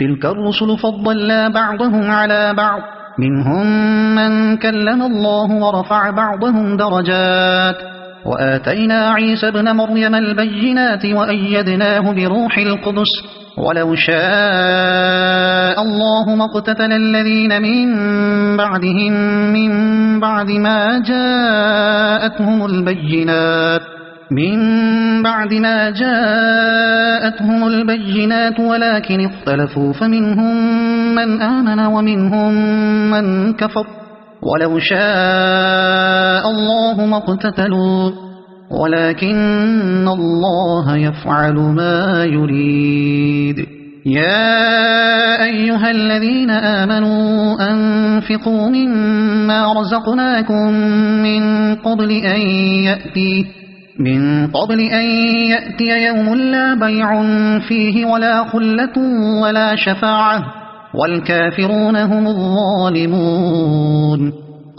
تلك الرسل فضلنا بعضهم على بعض منهم من كلم الله ورفع بعضهم درجات وآتينا عيسى ابن مريم البينات وأيدناه بروح القدس ولو شاء الله ما اقتتل الذين من بعدهم من بعد ما جاءتهم البينات ولكن اختلفوا فمنهم من آمن ومنهم من كفر ولو شاء الله ما اقتتلوا ولكن الله يفعل ما يريد. يا أيها الذين آمنوا أنفقوا مما رزقناكم من قبل أن يأتي يوم لا بيع فيه ولا خلة ولا شفاعة والكافرون هم الظالمون.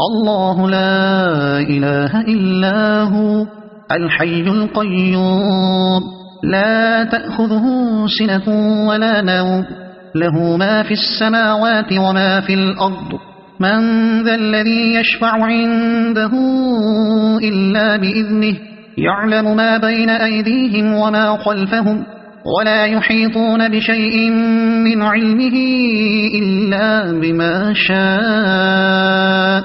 الله لا إله إلا هو الحي القيوم لا تأخذه سنة ولا نوم له ما في السماوات وما في الأرض من ذا الذي يشفع عنده إلا بإذنه يعلم ما بين أيديهم وما خلفهم ولا يحيطون بشيء من علمه إلا بما شاء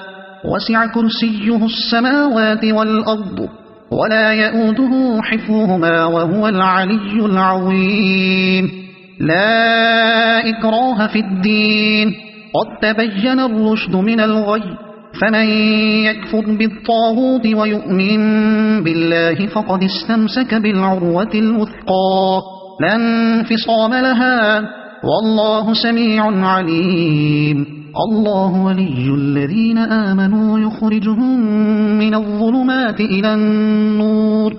وسع كرسيه السماوات والأرض ولا يؤوده حفظهما وهو العلي العظيم. لا إكراه في الدين قد تبين الرشد من الغي فمن يكفر بالطاغوت ويؤمن بالله فقد استمسك بالعروة الوثقى لا انفصام لها والله سميع عليم. الله ولي الذين آمنوا يخرجهم من الظلمات إلى النور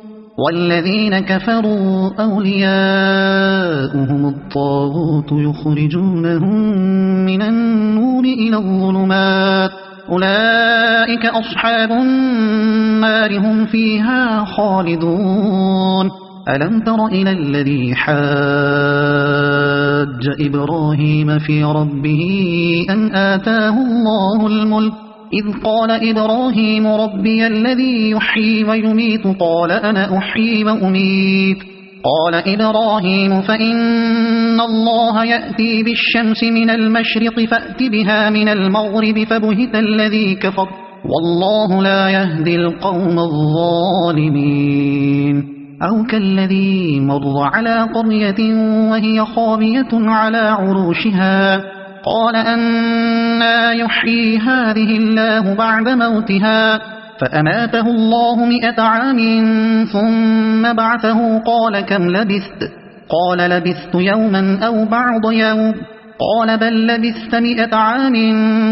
والذين كفروا أولياؤهم الطاغوت يخرجونهم من النور إلى الظلمات أولئك أصحاب النار هم فيها خالدون. ألم تر إلى الذي حاج إبراهيم في ربه أن آتاه الله الملك إذ قال إبراهيم ربي الذي يحيي ويميت قال أنا أحيي وأميت قال إبراهيم فإن الله يأتي بالشمس من المشرق فأت بها من المغرب فبهت الذي كفر والله لا يهدي القوم الظالمين. أو كالذي مر على قرية وهي خاوية على عروشها قال أنى يحيي هذه الله بعد موتها فأماته الله 100 عام ثم بعثه قال كم لبثت قال لبثت يوما أو بعض يوم قال بل لبثت 100 عام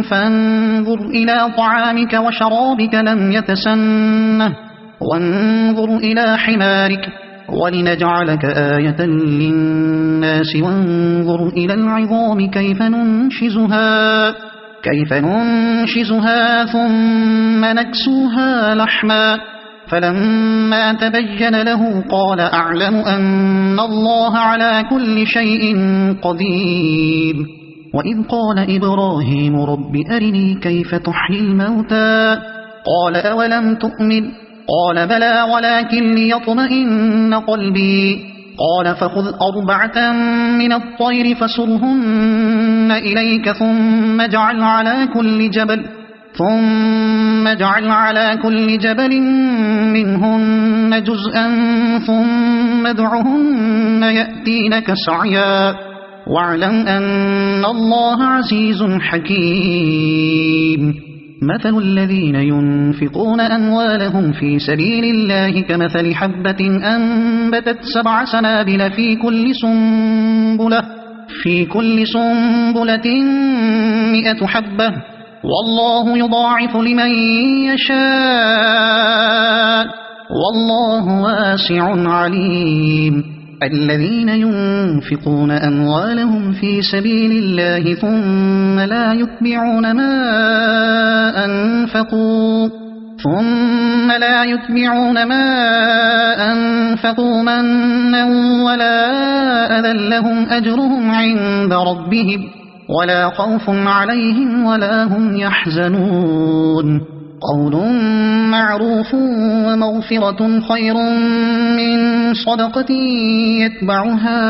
فانظر إلى طعامك وشرابك لم يتسنه وانظر إلى حمارك ولنجعلك آية للناس وانظر إلى العظام كيف ننشزها ثم نكسوها لحما فلما تبين له قال أعلم أن الله على كل شيء قدير. وإذ قال إبراهيم رب أرني كيف تحيي الموتى قال أولم تؤمن قال بلى ولكن ليطمئن قلبي قال فخذ 4 من الطير فصرهن إليك ثم اجعل على كل جبل منهن جزءا ثم ادعهن يأتينك سعيا واعلم أن الله عزيز حكيم. مثل الذين ينفقون أموالهم في سبيل الله كمثل حبة أنبتت 7 سنابل في كل سنبلة 100 حبة والله يضاعف لمن يشاء والله واسع عليم. الذين ينفقون أموالهم في سبيل الله ثم لا يتبعون ما أنفقوا ثم لا يتبعون ما أنفقوا منا ولا أذى لهم أجرهم عند ربهم ولا خوف عليهم ولا هم يحزنون قول معروف ومغفرة خير من صدقة يتبعها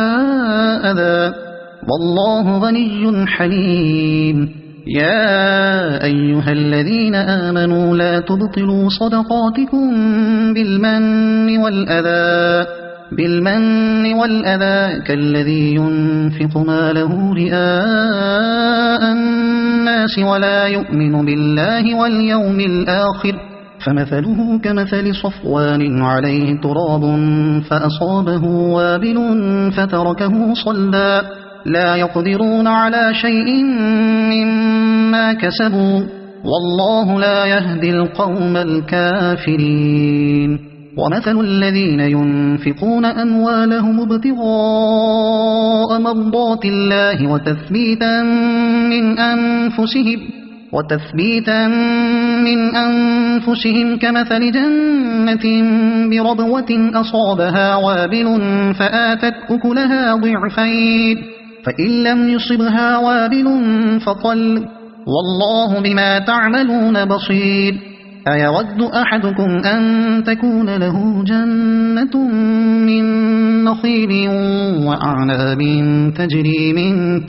أذى والله غني حليم يا أيها الذين آمنوا لا تبطلوا صدقاتكم بالمن والأذى كالذي ينفق ماله رئاء الناس ولا يؤمن بالله واليوم الآخر فمثله كمثل صفوان عليه تراب فأصابه وابل فتركه صلدا لا يقدرون على شيء مما كسبوا والله لا يهدي القوم الكافرين ومثل الذين ينفقون أموالهم ابتغاء مرضات الله وتثبيتا من أنفسهم كمثل جنة بربوة أصابها وابل فآتت أكلها ضعفين فإن لم يصبها وابل فطل والله بما تعملون بصير أيود أحدكم أن تكون له جنة من نخيل وأعناب تجري من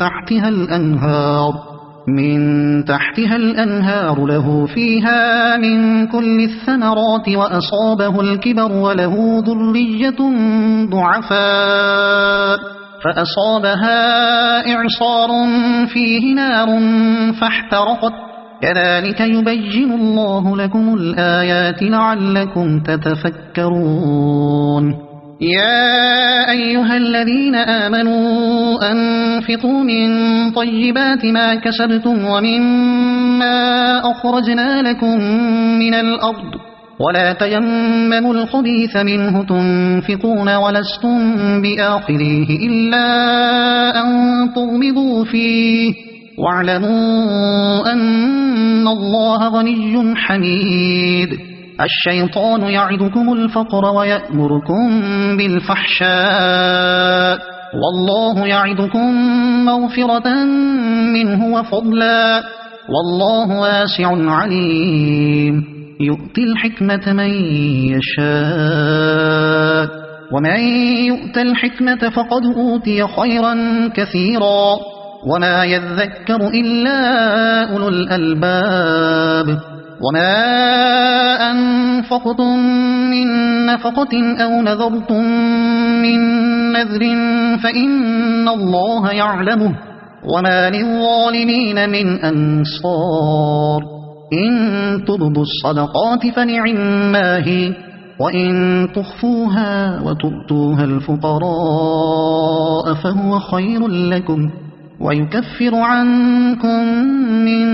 تحتها الأنهار له فيها من كل الثمرات وأصابه الكبر وله ذرية ضعفاء فأصابها إعصار فيه نار فاحترقت كذلك يبين الله لكم الآيات لعلكم تتفكرون يا أيها الذين آمنوا أنفقوا من طيبات ما كسبتم ومما أخرجنا لكم من الأرض ولا تيمموا الخبيث منه تنفقون ولستم بآخذيه إلا أن تغمضوا فيه واعلموا أن الله غني حميد الشيطان يعدكم الفقر ويأمركم بالفحشاء والله يعدكم مغفرة منه وفضلا والله واسع عليم يؤتي الحكمة من يشاء ومن يؤت الحكمة فقد أوتي خيرا كثيرا وما يذكر إلا أولو الألباب وما أنفقتم من نفقة أو نذرتم من نذر فإن الله يعلمه وما للظالمين من أنصار إن تبدوا الصدقات فنعما هي وإن تخفوها وتؤتوها الفقراء فهو خير لكم ويكفر عنكم من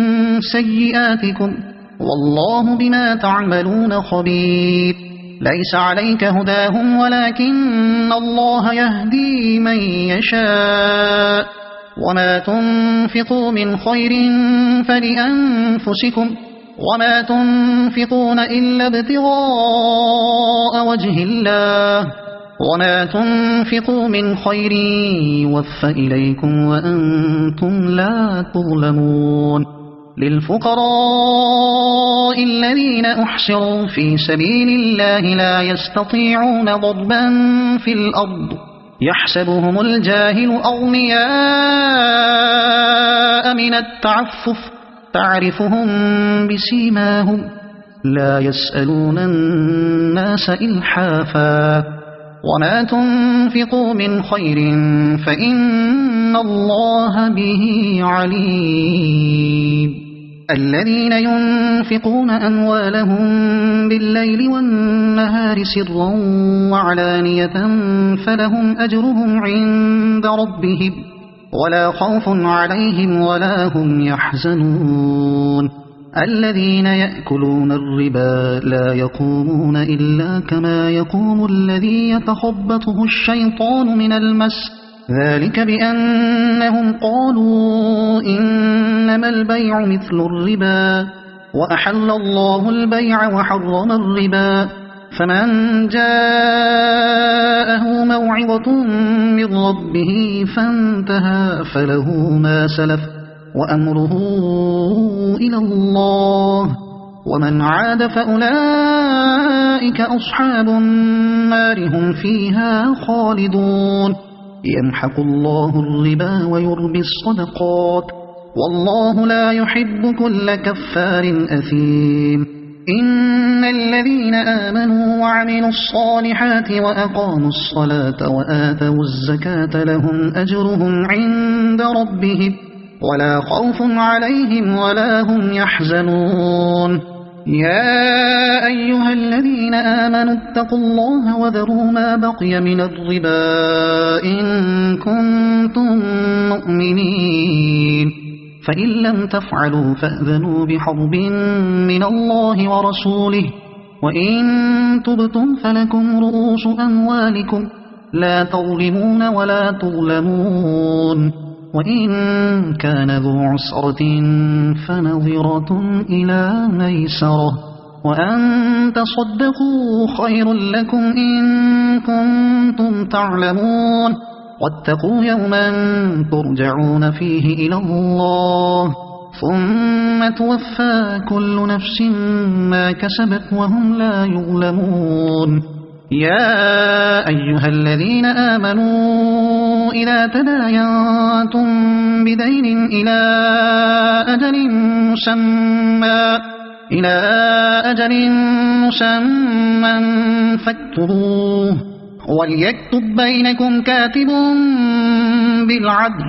سيئاتكم والله بما تعملون خبير ليس عليك هداهم ولكن الله يهدي من يشاء وما تنفقوا من خير فلأنفسكم وما تنفقون إلا ابتغاء وجه الله وما تنفقوا من خير يوفى إليكم وأنتم لا تظلمون للفقراء الذين أحصروا في سبيل الله لا يستطيعون ضربا في الأرض يحسبهم الجاهل أغنياء من التعفف تعرفهم بسيماهم لا يسألون الناس إلحافا وما تنفقوا من خير فإن الله به عليم الذين ينفقون أموالهم بالليل والنهار سرا وعلانية فلهم أجرهم عند ربهم ولا خوف عليهم ولا هم يحزنون الذين يأكلون الربا لا يقومون إلا كما يقوم الذي يتخبطه الشيطان من المس ذلك بأنهم قالوا إنما البيع مثل الربا وأحل الله البيع وحرم الربا فمن جاءه موعظة من ربه فانتهى فله ما سلف وأمره إلى الله ومن عاد فأولئك أصحاب النار هم فيها خالدون يمحق الله الربا ويربي الصدقات والله لا يحب كل كفار أثيم إن الذين آمنوا وعملوا الصالحات وأقاموا الصلاة وآتوا الزكاة لهم أجرهم عند ربهم ولا خوف عليهم ولا هم يحزنون يا أيها الذين آمنوا اتقوا الله وذروا ما بقي من الربا إن كنتم مؤمنين فإن لم تفعلوا فأذنوا بحرب من الله ورسوله وإن تبتم فلكم رؤوس أموالكم لا تظلمون ولا تظلمون وإن كان ذو عسرة فنظرة إلى ميسرة وأن تصدقوا خير لكم إن كنتم تعلمون واتقوا يوما ترجعون فيه إلى الله ثم توفى كل نفس ما كسبت وهم لا يظلمون يا أيها الذين آمنوا إذا تداينتم بدين إلى أجل مسمى فاكتبوه وليكتب بينكم كاتب بالعدل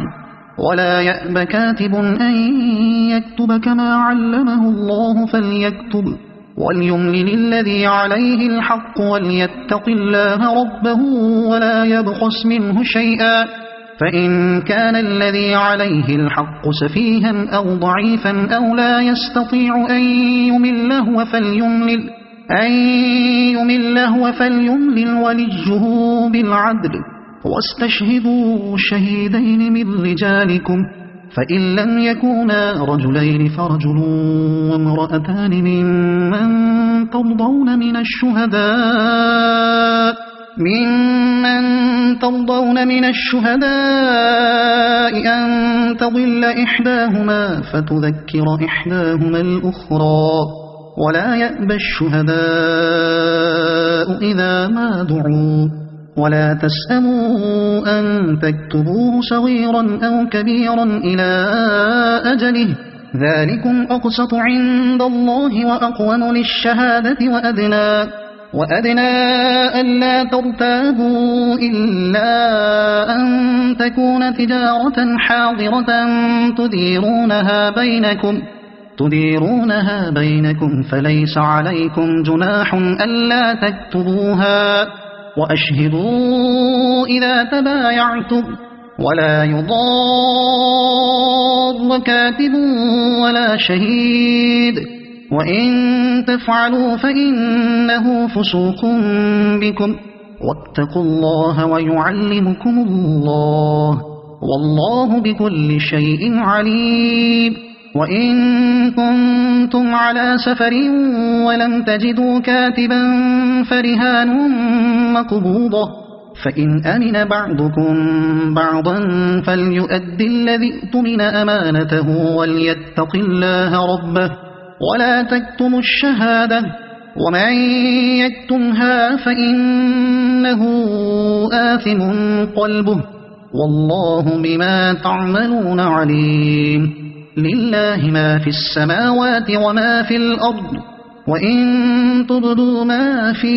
ولا يأب كاتب أن يكتب كما علمه الله فليكتب وليملل الذي عليه الحق وليتق الله ربه ولا يبخس منه شيئا فإن كان الذي عليه الحق سفيها أو ضعيفا أو لا يستطيع أن يمله فليملل وليه بالعدل واستشهدوا شهيدين من رجالكم فإن لم يكونا رجلين فرجل وامرأتان ممن ترضون من الشهداء أن تضل إحداهما فتذكر إحداهما الأخرى ولا يأبى الشهداء إذا ما دعوا ولا تسأموا أن تكتبوه صغيرا أو كبيرا إلى أجله ذلكم أقسط عند الله وأقوم للشهادة وأدنى ألا ترتابوا إلا أن تكون تجارة حاضرة تديرونها بينكم فليس عليكم جناح ألا تكتبوها وأشهدوا إذا تبايعتم ولا يضار كاتب ولا شهيد وإن تفعلوا فإنه فسوق بكم واتقوا الله ويعلمكم الله والله بكل شيء عليم وإن كنتم على سفر ولم تجدوا كاتبا فرهان مقبوضة فإن أمن بعضكم بعضا فليؤد الذي اؤتمن أمانته وليتق الله ربه ولا تكتموا الشهادة ومن يكتمها فإنه آثم قلبه والله بما تعملون عليم لله ما في السماوات وما في الأرض وإن تبدوا ما في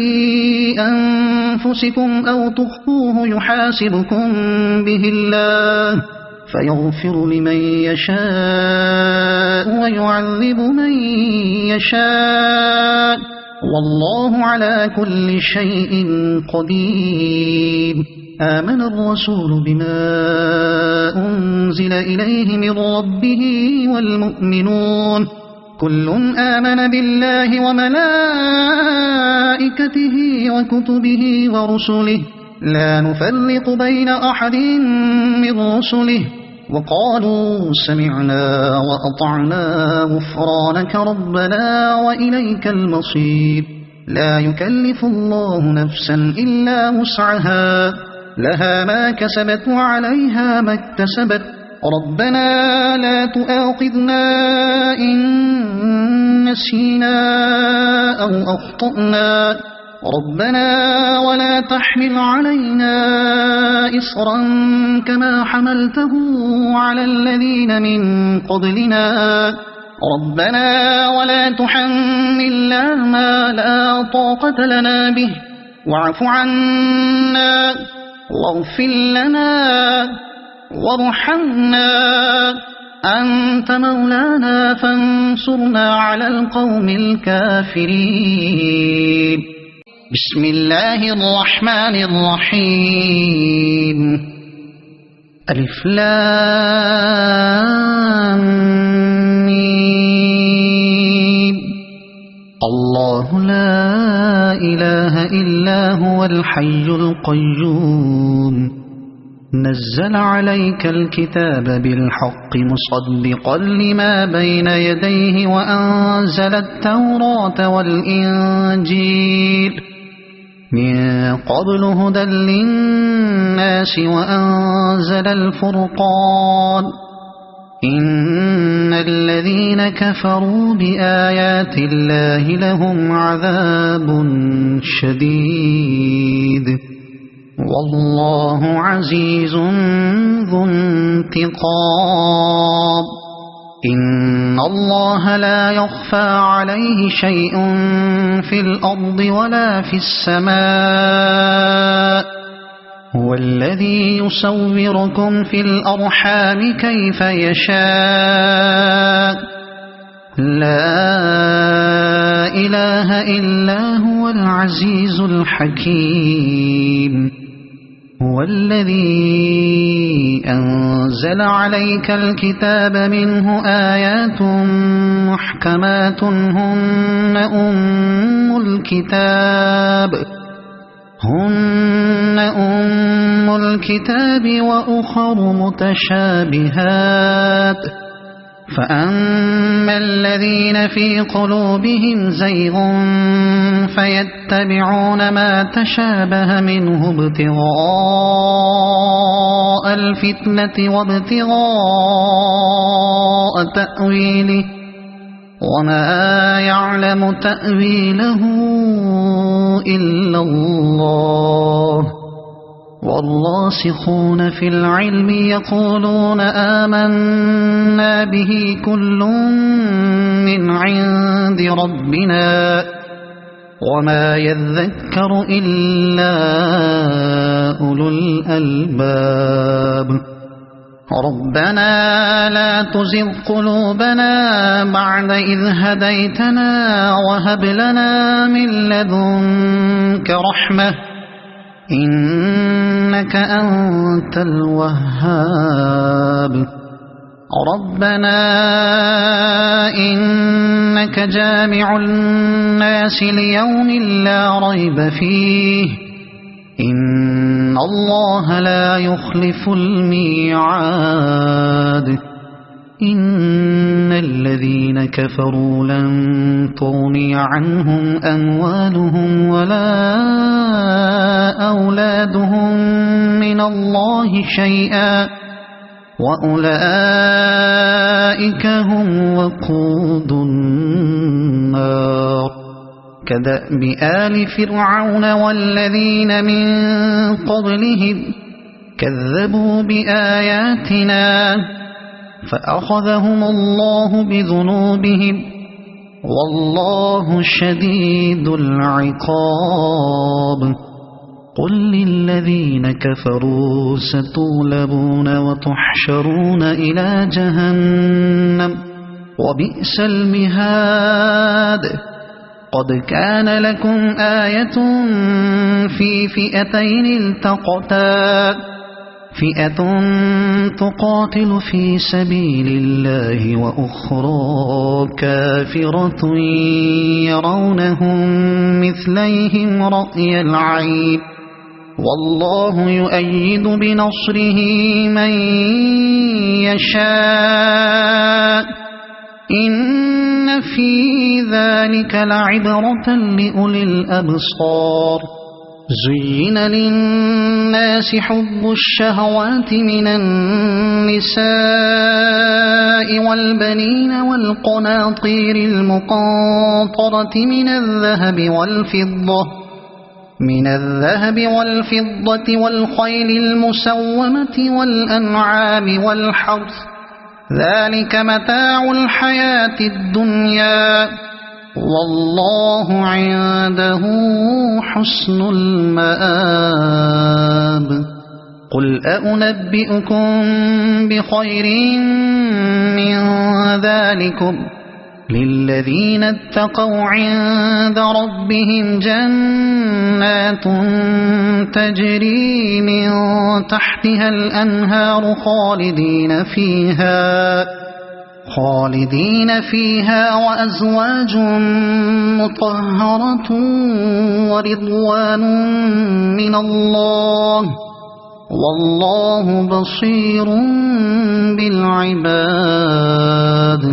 أنفسكم أو تخفوه يحاسبكم به الله فيغفر لمن يشاء ويعذب من يشاء والله على كل شيء قدير آمن الرسول بما أنزل إليه من ربه والمؤمنون كل آمن بالله وملائكته وكتبه ورسله لا نفرق بين أحد من رسله وقالوا سمعنا وأطعنا غفرانك ربنا وإليك المصير لا يكلف الله نفسا إلا وسعها لها ما كسبت وعليها ما اكتسبت ربنا لا تؤاخذنا إن نسينا أو أخطأنا ربنا ولا تحمل علينا إصرا كما حملته على الذين من قبلنا ربنا ولا تحملنا ما لا طاقة لنا به واعف عنا واغفر لنا وارحمنا أنت مولانا فانصرنا على القوم الكافرين بسم الله الرحمن الرحيم ألف لام ميم الله لا إله إلا هو الحي القيوم نزل عليك الكتاب بالحق مصدقا لما بين يديه وأنزل التوراة والإنجيل من قبل هدى للناس وأنزل الفرقان إن الذين كفروا بآيات الله لهم عذاب شديد والله عزيز ذو انتقام إن الله لا يخفى عليه شيء في الأرض ولا في السماء هو الذي يصوركم في الأرحام كيف يشاء لا إله إلا هو العزيز الحكيم هو الذي أنزل عليك الكتاب منه آيات محكمات هن أم الكتاب وأخر متشابهات فأما الذين في قلوبهم زيغ فيتبعون ما تشابه منه ابتغاء الفتنة وابتغاء تأويله وما يعلم تأويله إلا الله والراسخون في العلم يقولون آمنا به كل من عند ربنا وما يذكر إلا أولو الألباب ربنا لا تزغ قلوبنا بعد إذ هديتنا وهب لنا من لدنك رحمة إنك أنت الوهاب ربنا إنك جامع الناس ليوم لا ريب فيه إن الله لا يخلف الميعاد إن الذين كفروا لن تغني عنهم أموالهم ولا أولادهم من الله شيئا وأولئك هم وقود النار كدأب آل فرعون والذين من قبلهم كذبوا بآياتنا فأخذهم الله بذنوبهم والله شديد العقاب قل للذين كفروا ستغلبون وتحشرون إلى جهنم وبئس المهاد قد كان لكم آية في فئتين التقتا فئة تقاتل في سبيل الله وأخرى كافرة يرونهم مثليهم رأي العين والله يؤيد بنصره من يشاء إن في ذلك لعبرة لأولي الأبصار زين للناس حب الشهوات من النساء والبنين والقناطير المقنطرة من الذهب والفضة والخيل المسومة والأنعام والحرث ذلك متاع الحياة الدنيا والله عنده حسن المآب قل أنبئكم بخير من ذلكم للذين اتقوا عند ربهم جنات تجري من تحتها الأنهار خالدين فيها وأزواج مطهرة ورضوان من الله والله بصير بالعباد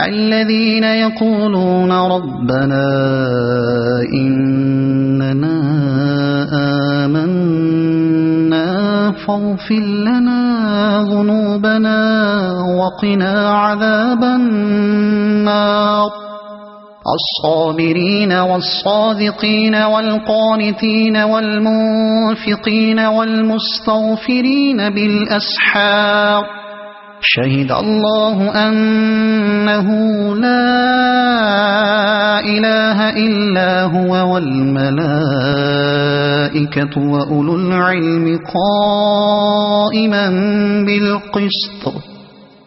الذين يقولون ربنا إننا آمنا فاغفر لنا ذنوبنا وقنا عذاب النار الصابرين والصادقين والقانتين والمنفقين والمستغفرين بالأسحار شهد الله أنه لا إله إلا هو والملائكة وأولو العلم قائما بالقسط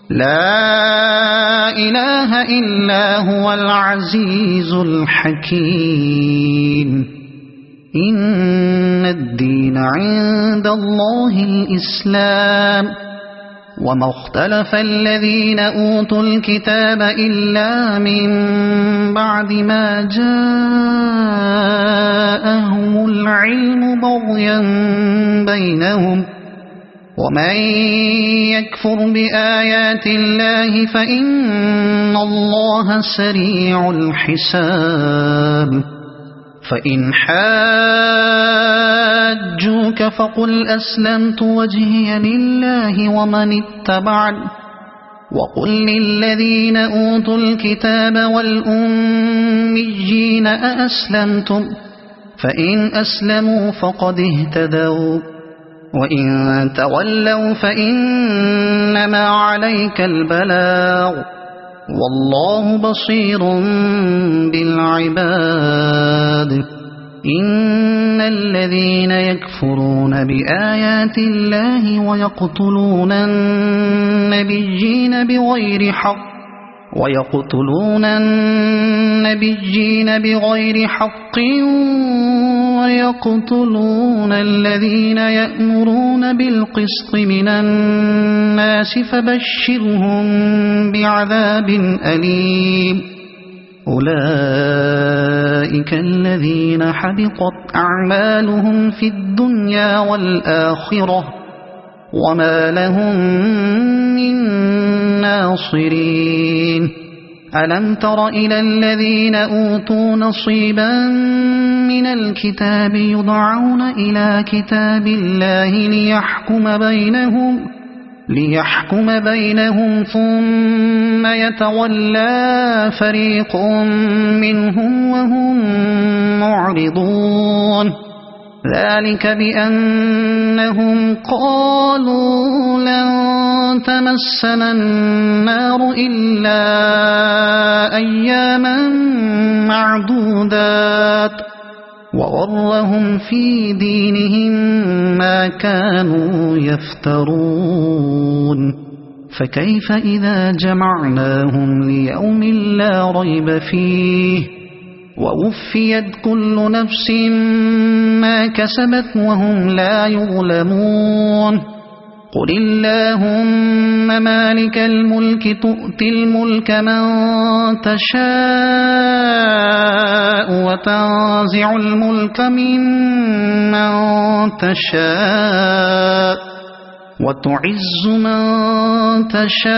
لا إله إلا هو العزيز الحكيم إن الدين عند الله الإسلام وما اختلف الذين أوتوا الكتاب إلا من بعد ما جاءهم العلم بغيا بينهم ومن يكفر بآيات الله فإن الله سريع الحساب فإن حاجوك فقل أسلمت وجهي لله ومن اتبعني وقل للذين أوتوا الكتاب والأميين أأسلمتم فإن أسلموا فقد اهتدوا وإن تولوا فإنما عليك البلاغ والله بصير بالعباد إن الذين يكفرون بآيات الله ويقتلون النبيين بغير حق ويقتلون الذين يأمرون بالقسط من الناس فبشرهم بعذاب أليم أولئك الذين حبطت أعمالهم في الدنيا والآخرة وما لهم من ناصرين ألم تر إلى الذين أوتوا نصيبا من الكتاب يدعون إلى كتاب الله ليحكم بينهم ثم يتولى فريق منهم وهم معرضون ذلك بأنهم قالوا لن تمسنا النار إلا أياما معدودات وغرهم في دينهم ما كانوا يفترون فكيف إذا جمعناهم ليوم لا ريب فيه ووفيت كل نفس ما كسبت وهم لا يظلمون قل اللهم مالك الملك تؤتي الملك من تشاء وتنزع الملك ممن تشاء وتعز من تشاء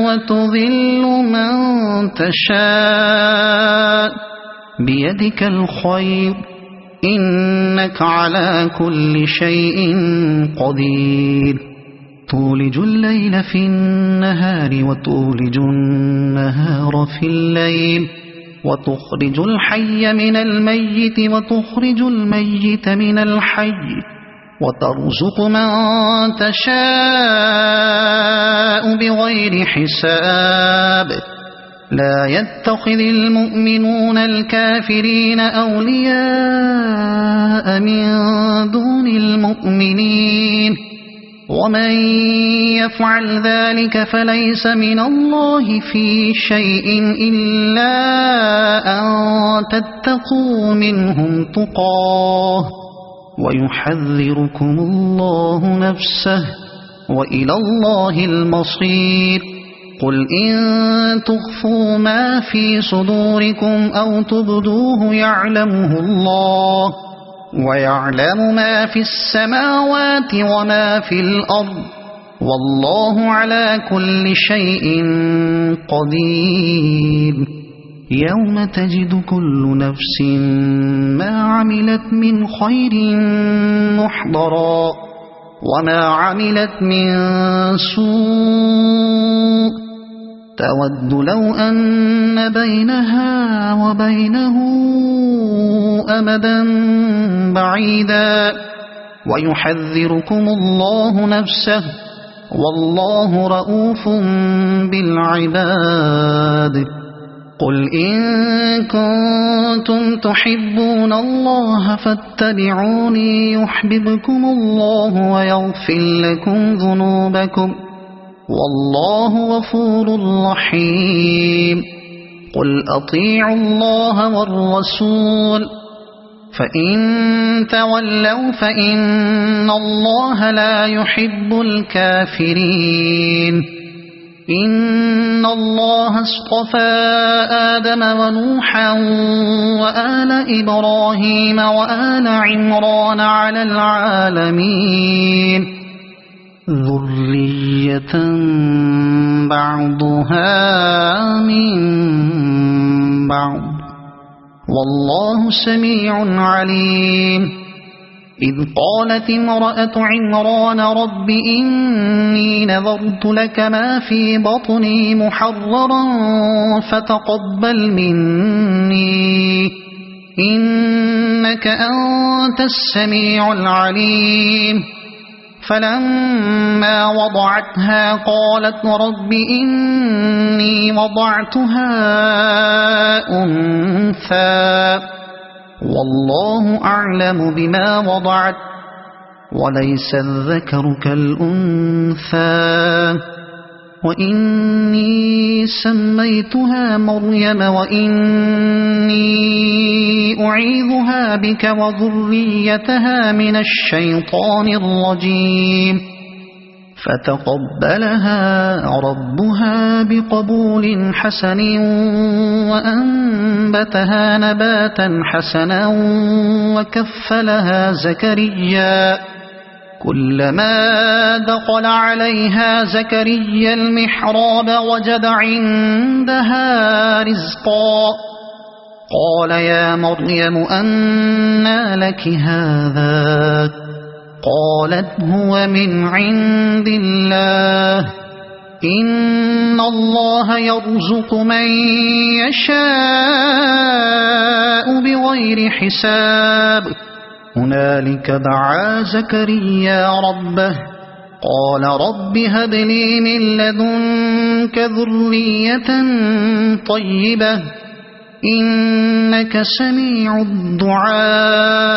وتذل من تشاء بيدك الخير إنك على كل شيء قدير تولج الليل في النهار وتولج النهار في الليل وتخرج الحي من الميت وتخرج الميت من الحي وترزق من تشاء بغير حساب لا يتخذ المؤمنون الكافرين أولياء من دون المؤمنين ومن يفعل ذلك فليس من الله في شيء إلا أن تتقوا منهم تقاه ويحذركم الله نفسه وإلى الله المصير قل إن تخفوا ما في صدوركم أو تبدوه يعلمه الله ويعلم ما في السماوات وما في الأرض والله على كل شيء قدير يوم تجد كل نفس ما عملت من خير محضرا وما عملت من سوء تود لو أن بينها وبينه أمدا بعيدا ويحذركم الله نفسه والله رؤوف بالعباد قل إن كنتم تحبون الله فاتبعوني يحببكم الله ويغفر لكم ذنوبكم والله غفور رحيم قل أطيعوا الله والرسول فإن تولوا فإن الله لا يحب الكافرين إن الله اصطفى آدم ونوحا وآل إبراهيم وآل عمران على العالمين ذرية بعضها من بعض والله سميع عليم إذ قالت امرأة عمران رب إني نذرت لك ما في بطني محررا فتقبل مني إنك أنت السميع العليم فلما وضعتها قالت رب إني وضعتها أنثى والله أعلم بما وضعت وليس الذكر كالأنثى وإني سميتها مريم وإني أعيذها بك وذريتها من الشيطان الرجيم فتقبلها ربها بقبول حسن وأنبتها نباتا حسنا وكفلها زكريا كلما دخل عليها زكريا المحراب وجد عندها رزقا قال يا مريم أنى لك هذا قالت هو من عند الله إن الله يرزق من يشاء بغير حساب هنالك دعا زكريا ربه قال رب هب لي من لدنك ذرية طيبة إنك سميع الدعاء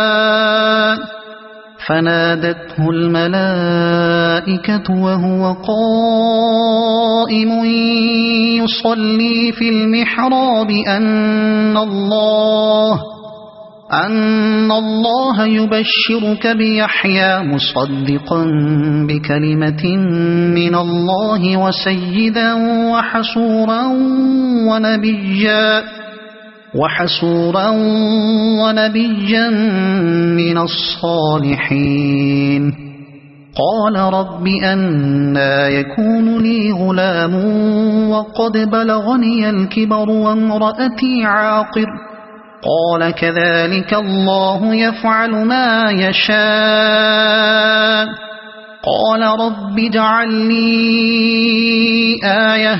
فنادته الملائكة وهو قائم يصلي في المحراب أن الله يبشرك بيحيى مصدقا بكلمة من الله وسيدا وحسورا ونبيا من الصالحين. قال رب أنى يكون لي غلام وقد بلغني الكبر وامرأتي عاقر. قال كذلك الله يفعل ما يشاء. قال رب اجعل لي آية.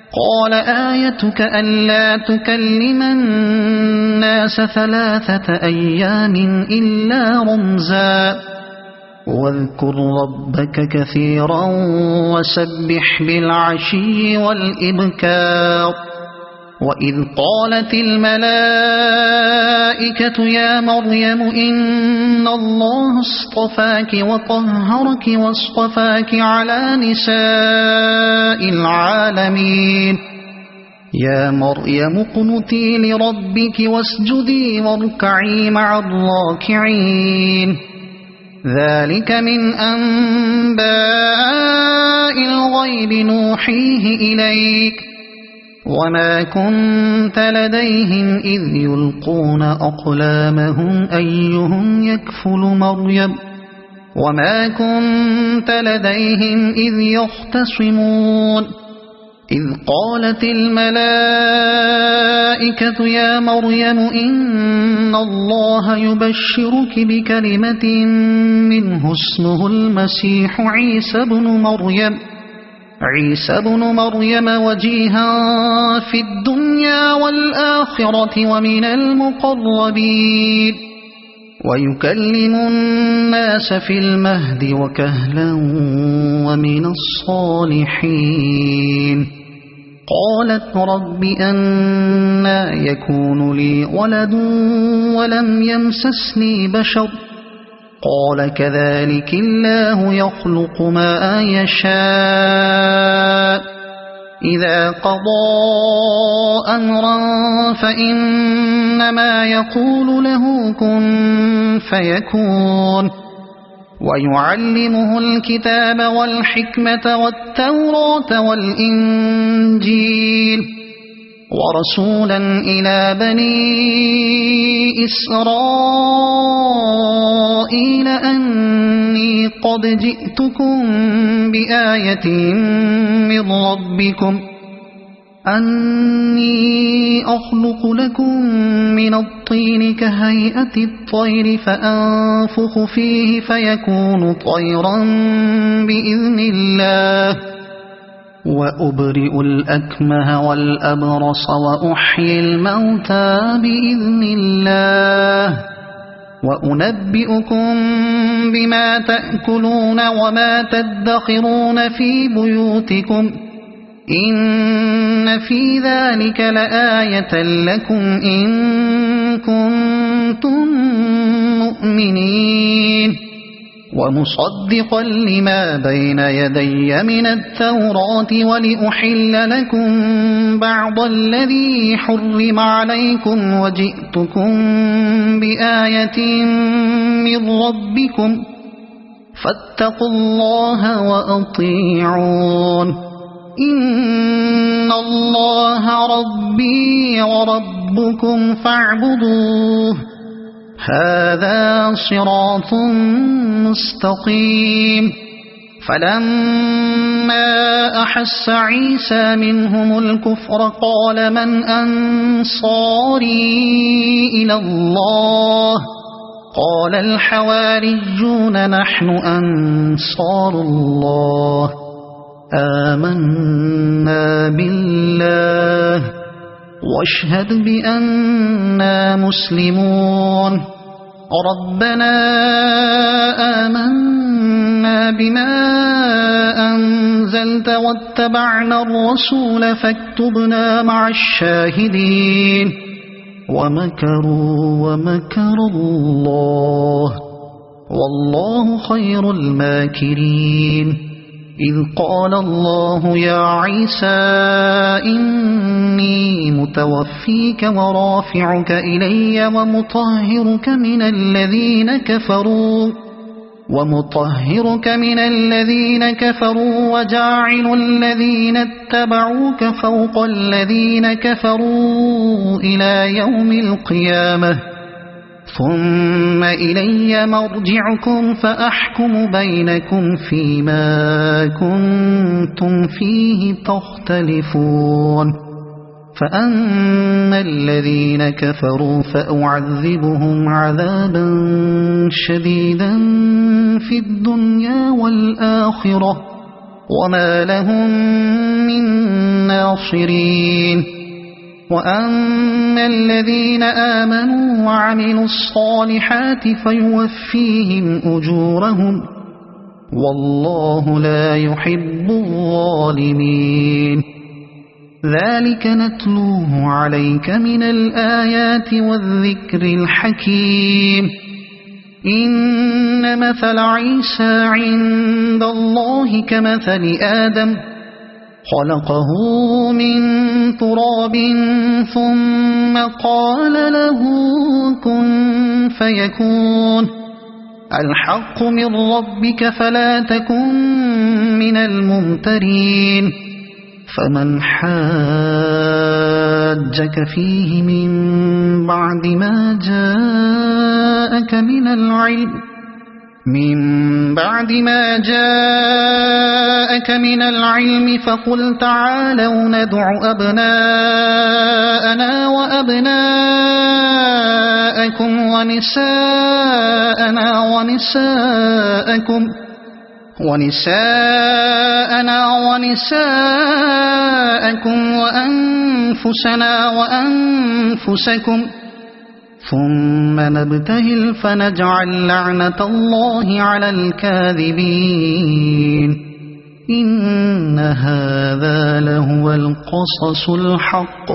قال آيتك ألا تكلم الناس 3 أيام إلا رمزا واذكر ربك كثيرا وسبح بالعشي والإبكار. وإذ قالت الملائكة يا مريم إن الله اصطفاك وطهرك واصطفاك على نساء العالمين. يا مريم اقنتي لربك واسجدي واركعي مع الراكعين. ذلك من أنباء الغيب نوحيه إليك وما كنت لديهم إذ يلقون أقلامهم أيهم يكفل مريم وما كنت لديهم إذ يختصمون. إذ قالت الملائكة يا مريم إن الله يبشرك بكلمة منه اسمه المسيح عيسى بن مريم وجيها في الدنيا والآخرة ومن المقربين ويكلم الناس في المهد وكهلا ومن الصالحين. قالت رب أنى يكون لي ولد ولم يمسسني بشر. قال كذلك الله يخلق ما يشاء. إذا قضى أمرا فإنما يقول له كن فيكون. ويعلمه الكتاب والحكمة والتوراة والإنجيل ورسولا إلى بني إسرائيل أني قد جئتكم بآية من ربكم أني أخلق لكم من الطين كهيئة الطير فأنفخ فيه فيكون طيرا بإذن الله وأبرئ الأكمه والأبرص وأحيي الموتى بإذن الله وأنبئكم بما تأكلون وما تدخرون في بيوتكم إن في ذلك لآية لكم إن كنتم مؤمنين. ومصدقا لما بين يدي من التوراة ولأحل لكم بعض الذي حرم عليكم وجئتكم بآية من ربكم فاتقوا الله وأطيعون. إن الله ربي وربكم فاعبدوه هذا صراط مستقيم. فلما أحس عيسى منهم الكفر قال من أنصاري إلى الله قال الحواريون نحن أنصار الله آمنا بالله واشهد بأننا مسلمون. ربنا آمنا بما أنزلت واتبعنا الرسول فاكتبنا مع الشاهدين. ومكروا ومكر الله والله خير الماكرين. إذ قال الله يا عيسى إني متوفيك ورافعك إلي ومطهرك من الذين كفروا وجاعل الذين اتبعوك فوق الذين كفروا إلى يوم القيامة ثم إلي مرجعكم فأحكم بينكم فيما كنتم فيه تختلفون فأما الذين كفروا فأعذبهم عذابا شديدا في الدنيا والآخرة وما لهم من ناصرين وأما الذين آمنوا وعملوا الصالحات فيوفيهم أجورهم والله لا يحب الظالمين ذلك نتلوه عليك من الآيات والذكر الحكيم إن مثل عيسى عند الله كمثل آدم خلقه من تراب ثم قال له كن فيكون الحق من ربك فلا تكن من الممترين فمن حاجك فيه من بعد ما جاءك من العلم فقل تعالوا ندع أبناءنا وأبناءكم ونساءنا ونساءكم وأنفسنا وأنفسكم ثم نبتهل فنجعل لعنة الله على الكاذبين إن هذا لهو القصص الحق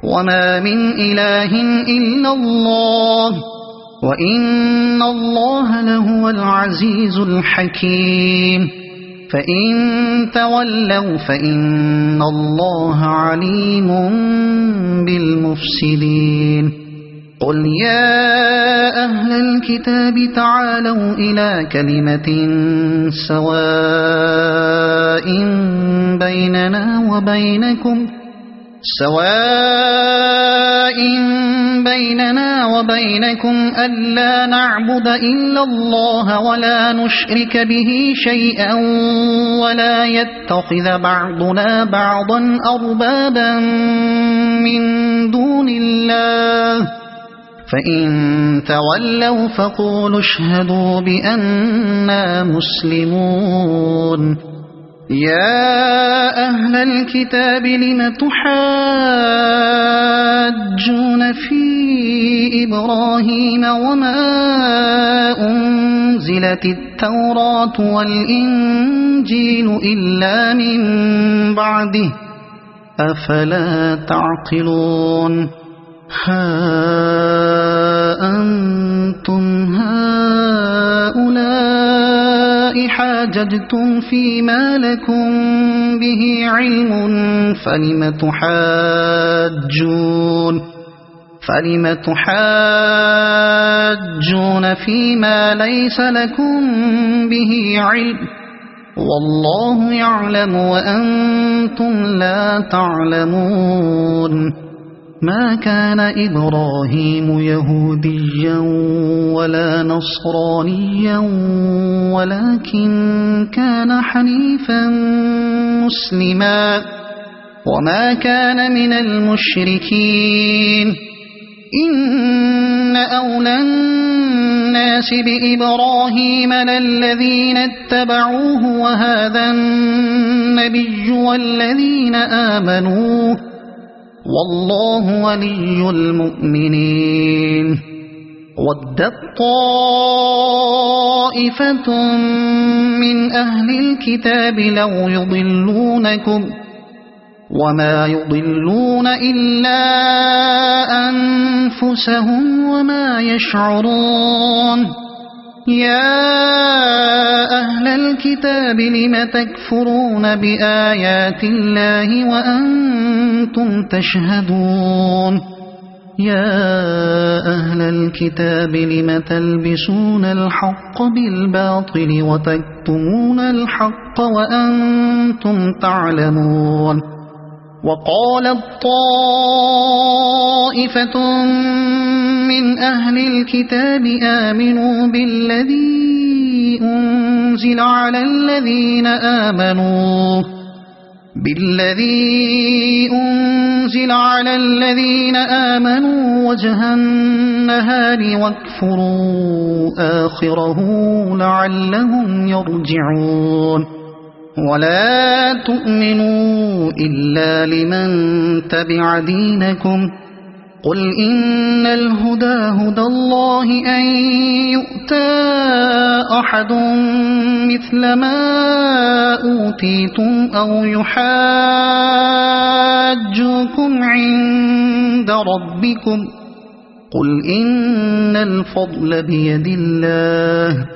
وما من إله إلا الله وإن الله لهو العزيز الحكيم فإن تولوا فإن الله عليم بالمفسدين قل يا أهل الكتاب تعالوا إلى كلمة سواء بيننا وبينكم ألا نعبد إلا الله ولا نشرك به شيئا ولا يتخذ بعضنا بعضا أربابا من دون الله فإن تولوا فقولوا اشهدوا بأننا مسلمون يا أهل الكتاب لم تحاجون في إبراهيم وما أنزلت التوراة والإنجيل إلا من بعده أفلا تعقلون ها أنتم هؤلاء حاججتم فيما لكم به علم فلم تحاجون فيما ليس لكم به علم والله يعلم وأنتم لا تعلمون ما كان إبراهيم يهوديا ولا نصرانيا ولكن كان حنيفا مسلما وما كان من المشركين إن أولى الناس بإبراهيم للذين اتبعوه وهذا النبي والذين آمنوا والله ولي المؤمنين ودت طائفة من أهل الكتاب لو يضلونكم وما يضلون إلا أنفسهم وما يشعرون يا أهل الكتاب لم تكفرون بآيات الله وأنتم تشهدون يا أهل الكتاب لم تلبسون الحق بالباطل وتكتمون الحق وأنتم تعلمون وقالت طائفة من أهل الكتاب آمنوا بالذي أنزل على الذين آمنوا وجه النهار واكفروا آخره لعلهم يرجعون ولا تؤمنوا إلا لمن تبع دينكم قل إن الهدى هدى الله أن يؤتى أحد مثل ما أوتيتم أو يحاجوكم عند ربكم قل إن الفضل بيد الله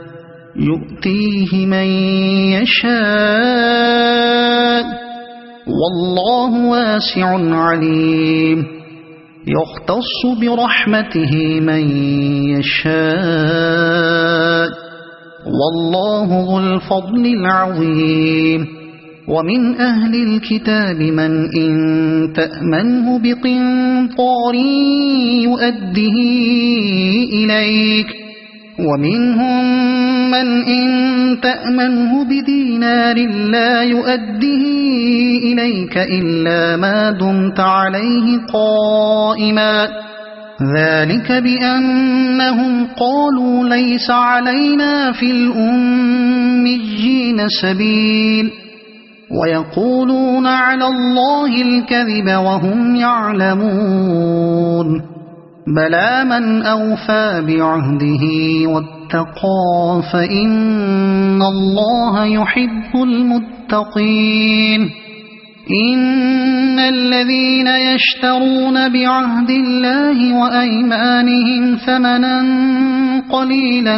يؤتيه من يشاء والله واسع عليم يختص برحمته من يشاء والله ذو الفضل العظيم ومن أهل الكتاب من إن تأمنه بقنطار يؤده إليك ومنهم من إن تأمنه بدينار لا يؤده إليك إلا ما دمت عليه قائما ذلك بأنهم قالوا ليس علينا في الأميين سبيل ويقولون على الله الكذب وهم يعلمون بلى من أوفى بعهده واتقى فإن الله يحب المتقين إن الذين يشترون بعهد الله وأيمانهم ثمنا قليلا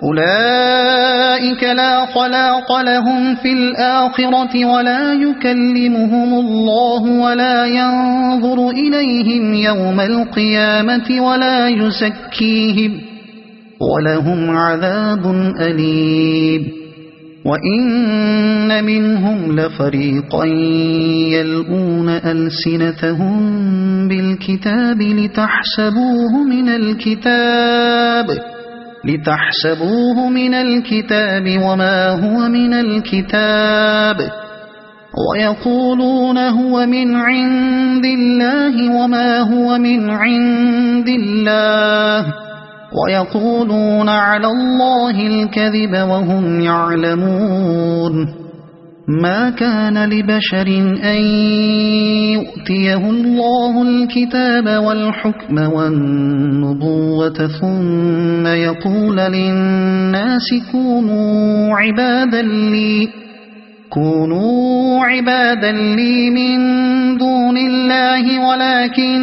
أولئك لا خلاق لهم في الآخرة ولا يكلمهم الله ولا ينظر إليهم يوم القيامة ولا يزكيهم ولهم عذاب أليم وإن منهم لفريقا يلؤون ألسنتهم بالكتاب لتحسبوه من الكتاب وما هو من الكتاب ويقولون هو من عند الله وما هو من عند الله ويقولون على الله الكذب وهم يعلمون ما كان لبشر أن يؤتيه الله الكتاب والحكم والنبوة ثم يقول للناس كونوا عبادا لي من دون الله ولكن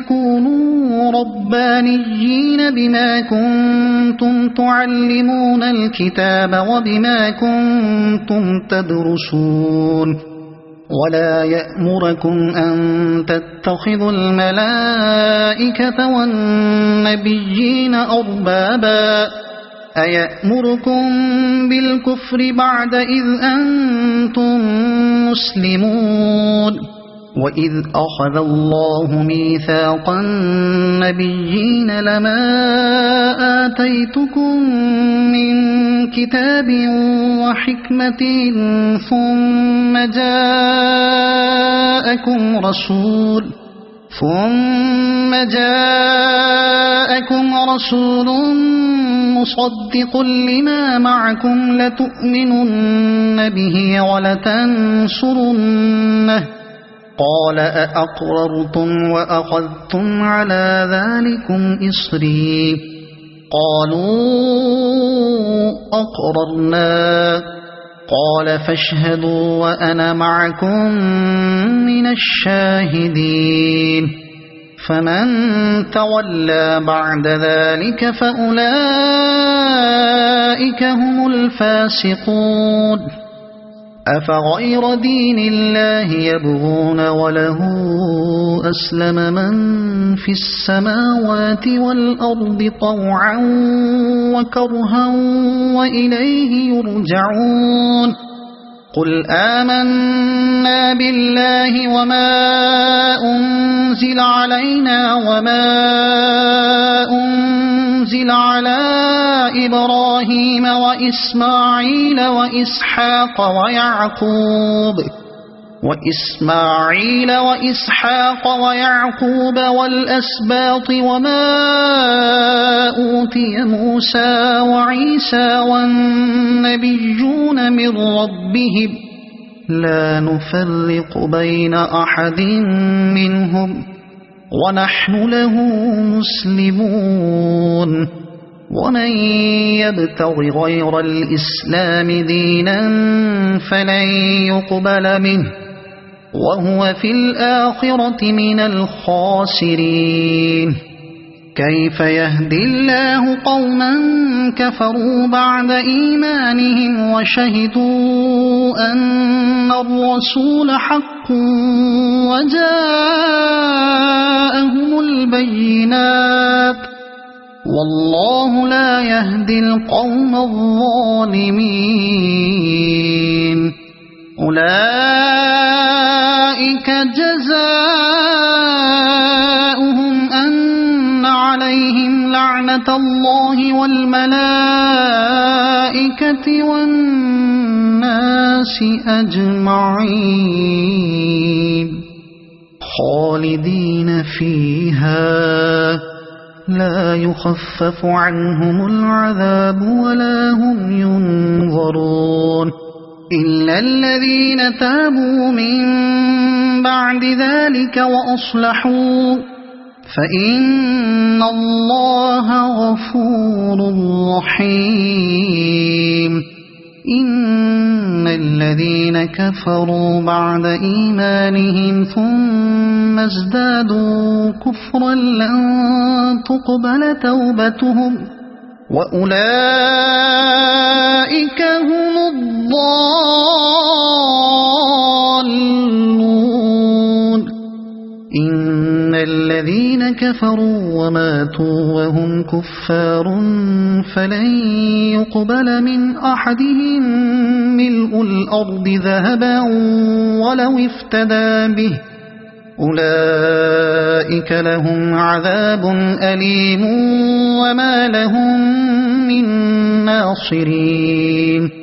كونوا ربانيين بما كنتم تعلمون الكتاب وبما كنتم تدرسون ولا يأمركم أن تتخذوا الملائكة والنبيين أربابا أيأمركم بالكفر بعد إذ أنتم مسلمون وإذ أخذ الله ميثاق النبيين لما آتيتكم من كتاب وحكمة ثم جاءكم رسول مصدق لما معكم لتؤمنن به ولتنصرنه قال أأقررتم وأخذتم على ذلكم إصري قالوا أقررنا قال فاشهدوا وأنا معكم من الشاهدين فمن تولى بعد ذلك فأولئك هم الفاسقون أفغير دين الله يبغون وله أسلم من في السماوات والأرض طوعا وكرها وإليه يرجعون قل آمنا بالله وما أنزل علينا وما أنزل على إبراهيم وإسماعيل وإسحاق ويعقوب والأسباط وما أوتي موسى وعيسى والنبيون من ربهم لا نفرق بين أحد منهم ونحن له مسلمون ومن يبتغ غير الإسلام دينا فلن يقبل منه وهو في الآخرة من الخاسرين كيف يهدي الله قوما كفروا بعد إيمانهم وشهدوا أن الرسول حق وجاءهم البينات والله لا يهدي القوم الظالمين أولئك جزاؤهم أن عليهم لعنة الله والملائكة والناس أجمعين خالدين فيها لا يخفف عنهم العذاب ولا هم ينظرون إلا الذين تابوا من بعد ذلك وأصلحوا فإن الله غفور رحيم إن الذين كفروا بعد إيمانهم ثم ازدادوا كفرا لن تقبل توبتهم وأولئك هم الضالون إن الذين كفروا وماتوا وهم كفار فلن يقبل من أحدهم ملء الأرض ذهبا ولو افتدى به أولئك لهم عذاب أليم وما لهم من ناصرين